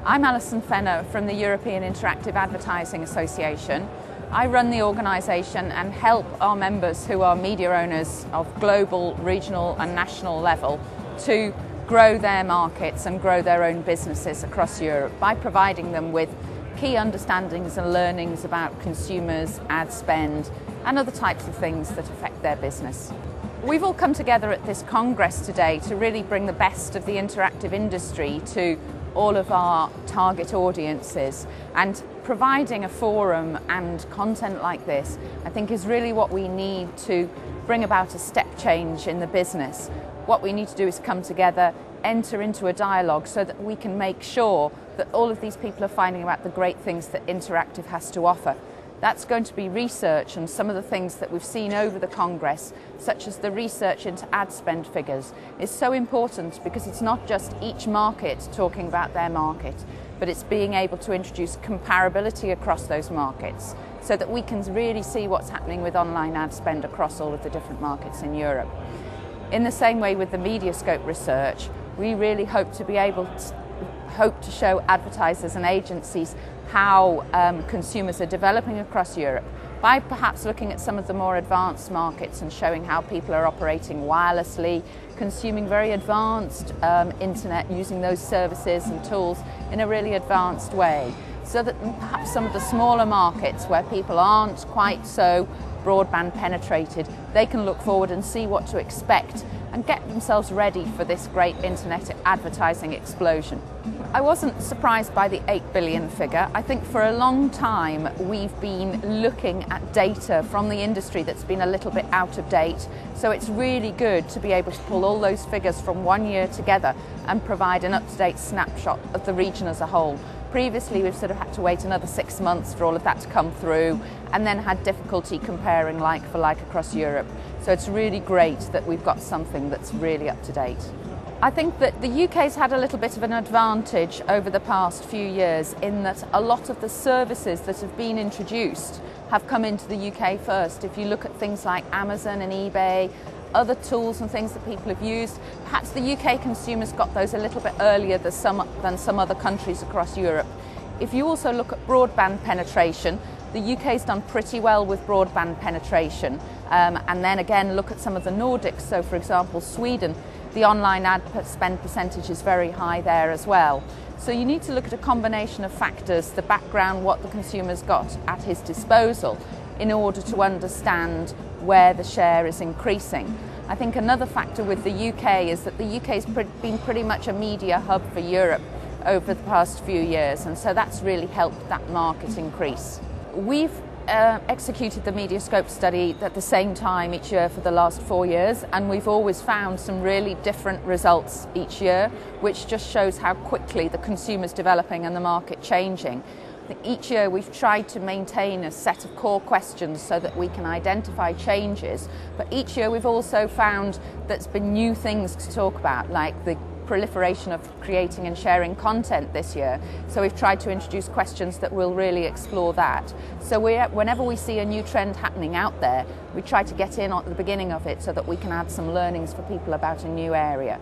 I'm Alison Fennah from the European Interactive Advertising Association. I run the organisation and help our members who are media owners of global, regional and national level to grow their markets and grow their own businesses across Europe by providing them with key understandings and learnings about consumers, ad spend and other types of things that affect their business. We've all come together at this Congress today to really bring the best of the interactive industry to all of our target audiences, and providing a forum and content like this I think is really what we need to bring about a step change in the business. What we need to do is come together, enter into a dialogue so that we can make sure that all of these people are finding out the great things that interactive has to offer. That's going to be research, and some of the things that we've seen over the Congress, such as the research into ad spend figures, is so important because it's not just each market talking about their market, but it's being able to introduce comparability across those markets so that we can really see what's happening with online ad spend across all of the different markets in Europe. In the same way with the Mediascope research, we really hope to be able to show advertisers and agencies how consumers are developing across Europe by perhaps looking at some of the more advanced markets and showing how people are operating wirelessly, consuming very advanced internet, using those services and tools in a really advanced way, so that perhaps some of the smaller markets where people aren't quite so broadband penetrated, they can look forward and see what to expect and get themselves ready for this great internet advertising explosion. I wasn't surprised by the 8 billion figure. I think for a long time we've been looking at data from the industry that's been a little bit out of date, so it's really good to be able to pull all those figures from one year together and provide an up-to-date snapshot of the region as a whole. Previously we've sort of had to wait another 6 months for all of that to come through, and then had difficulty comparing like for like across Europe. So it's really great that we've got something that's really up to date. I think that the UK's had a little bit of an advantage over the past few years in that a lot of the services that have been introduced have come into the UK first. If you look at things like Amazon and eBay, other tools and things that people have used, perhaps the UK consumers got those a little bit earlier than some other countries across Europe. If you also look at broadband penetration, the UK's done pretty well with broadband penetration, and then again look at some of the Nordics. So for example Sweden, the online ad spend percentage is very high there as well. So you need to look at a combination of factors, the background, what the consumer's got at his disposal, in order to understand where the share is increasing. I think another factor with the UK is that the UK's been pretty much a media hub for Europe over the past few years, and so that's really helped that market increase. We've executed the Mediascope study at the same time each year for the last 4 years, and we've always found some really different results each year, which just shows how quickly the consumer's developing and the market changing. I think each year we've tried to maintain a set of core questions so that we can identify changes, but each year we've also found there's been new things to talk about, like the proliferation of creating and sharing content this year. So we've tried to introduce questions that will really explore that. So whenever we see a new trend happening out there, we try to get in at the beginning of it so that we can add some learnings for people about a new area.